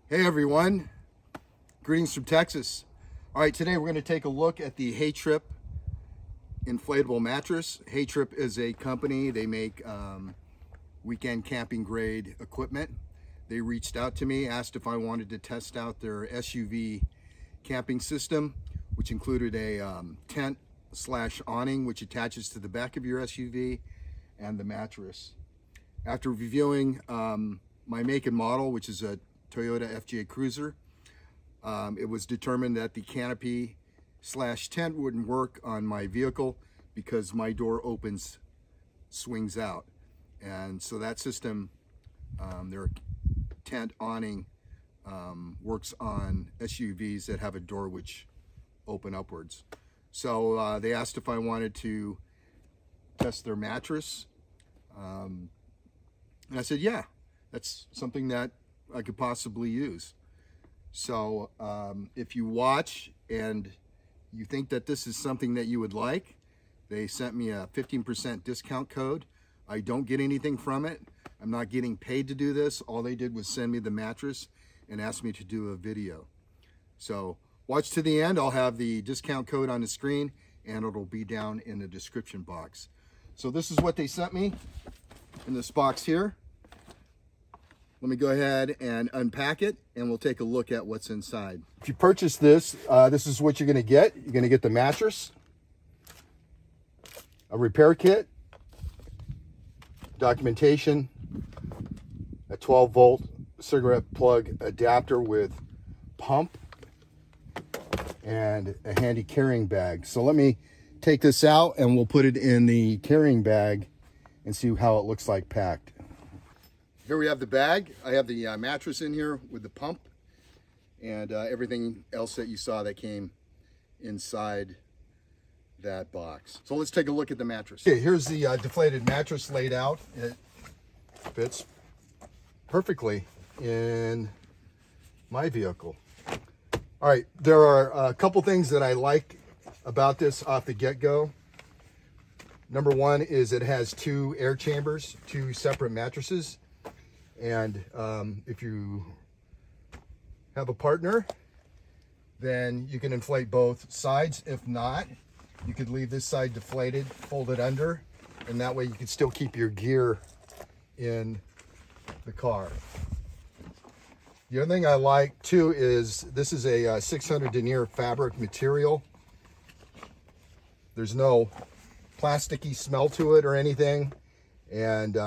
Hey everyone, greetings from Texas. All right, today we're going to take a look at the Hey Trip inflatable mattress. Hey Trip is a company. They make weekend camping grade equipment. They reached out to me, asked if I wanted to test out their SUV camping system, which included a tent/awning which attaches to the back of your SUV, and the mattress. After reviewing my make and model, which is a Toyota FJ Cruiser, it was determined that the canopy/tent wouldn't work on my vehicle because my door swings out. And so that system, their tent awning, works on SUVs that have a door which open upwards. So they asked if I wanted to test their mattress. And I said, yeah, that's something that I could possibly use. So if you watch and you think that this is something that you would like, they sent me a 15% discount code. I don't get anything from it. I'm not getting paid to do this. All they did was send me the mattress and ask me to do a video. So watch to the end. I'll have the discount code on the screen and it'll be down in the description box. So this is what they sent me in this box here. Let me go ahead and unpack it and we'll take a look at what's inside. If you purchase this, this is what you're going to get. You're going to get the mattress, a repair kit, documentation, a 12-volt cigarette plug adapter with pump, and a handy carrying bag. So let me take this out and we'll put it in the carrying bag and see how it looks like packed. Here we have the bag. I have the mattress in here with the pump and everything else that you saw that came inside that box. So let's take a look at the mattress. Okay, here's the deflated mattress laid out. It fits perfectly in my vehicle. All right, there are a couple things that I like about this off the get-go. Number one is it has two air chambers, two separate mattresses. And if you have a partner, then you can inflate both sides. If not, you could leave this side deflated, fold it under, and that way you can still keep your gear in the car. The other thing I like too is this is a 600 denier fabric material. There's no plasticky smell to it or anything, and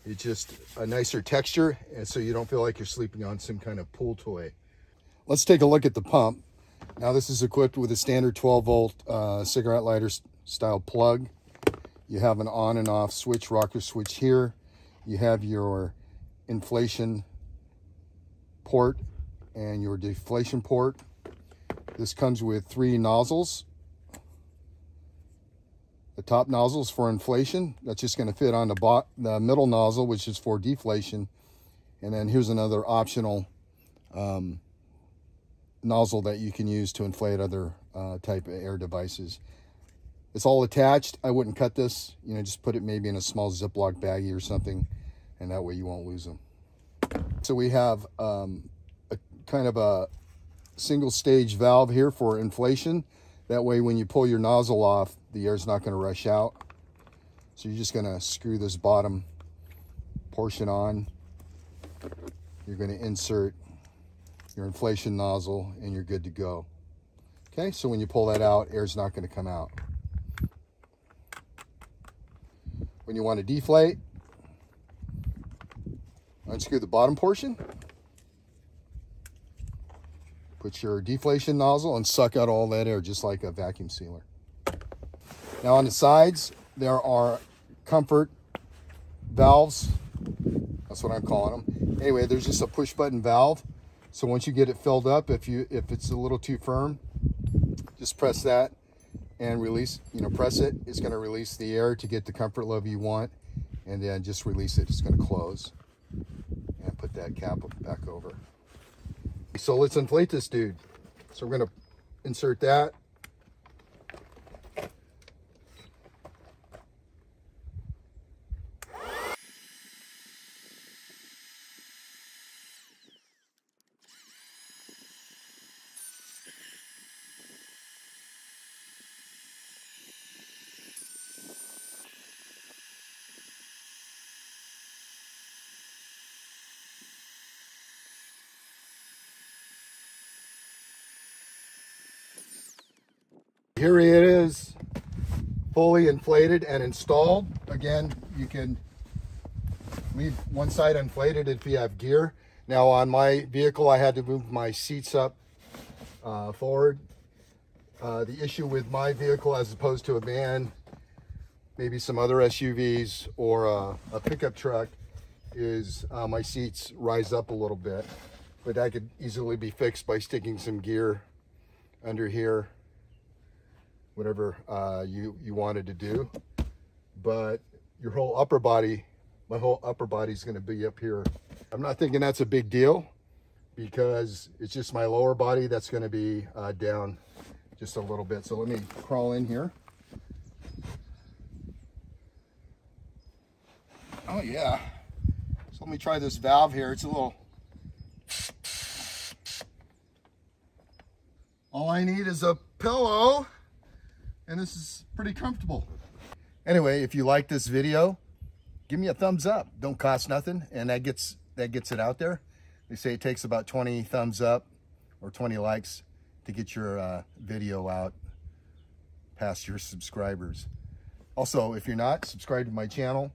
it's just a nicer texture, and so you don't feel like you're sleeping on some kind of pool toy. Let's take a look at the pump. Now this is equipped with a standard 12-volt cigarette lighter style plug. You have an on and off switch, rocker switch here. You have your inflation port and your deflation port. This comes with 3 nozzles. The top nozzle is for inflation. That's just going to fit on the middle nozzle, which is for deflation. And then here's another optional nozzle that you can use to inflate other type of air devices. It's all attached. I wouldn't cut this. You know, just put it maybe in a small Ziploc baggie or something, and that way you won't lose them. So we have a kind of a single stage valve here for inflation. That way when you pull your nozzle off, the air's not going to rush out. So you're just going to screw this bottom portion on. You're going to insert your inflation nozzle and you're good to go. Okay, so when you pull that out, air's not going to come out. When you want to deflate, unscrew the bottom portion. Put your deflation nozzle and suck out all that air just like a vacuum sealer. Now on the sides, there are comfort valves. That's what I'm calling them. Anyway, there's just a push button valve. So once you get it filled up, if it's a little too firm, just press that and release, press it. It's going to release the air to get the comfort level you want, and then just release it. It's going to close and put that cap back over. So let's inflate this dude. So we're going to insert that. Here it is, fully inflated and installed. Again, you can leave one side inflated if you have gear. Now on my vehicle, I had to move my seats up forward. The issue with my vehicle as opposed to a van, maybe some other SUVs or a pickup truck, is my seats rise up a little bit, but that could easily be fixed by sticking some gear under here, whatever you wanted to do. But your whole upper body, my whole upper body is going to be up here. I'm not thinking that's a big deal because it's just my lower body that's going to be down just a little bit. So let me crawl in here. Oh yeah. So let me try this valve here. It's a little, all I need is a pillow and this is pretty comfortable. Anyway, if you like this video, give me a thumbs up. Don't cost nothing, and that gets it out there. They say it takes about 20 thumbs up or 20 likes to get your video out past your subscribers. Also, if you're not subscribed to my channel,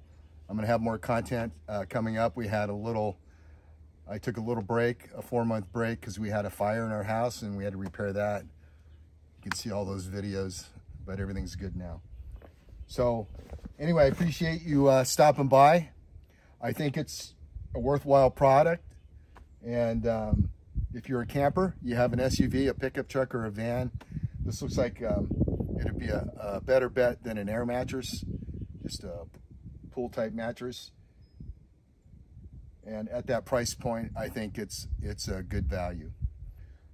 I'm gonna have more content coming up. I took a little break, a 4-month break, because we had a fire in our house and we had to repair that. You can see all those videos, but everything's good now. So anyway, I appreciate you stopping by. I think it's a worthwhile product. And if you're a camper, you have an SUV, a pickup truck, or a van, this looks like it'd be a better bet than an air mattress, just a pool type mattress. And at that price point, I think it's a good value.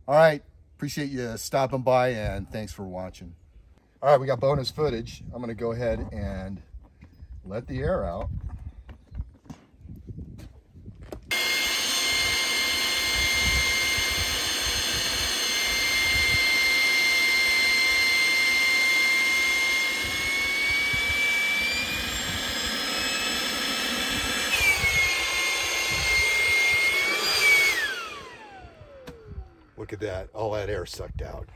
All right, appreciate you stopping by, and thanks for watching. All right, we got bonus footage. I'm gonna go ahead and let the air out. Look at that, all that air sucked out.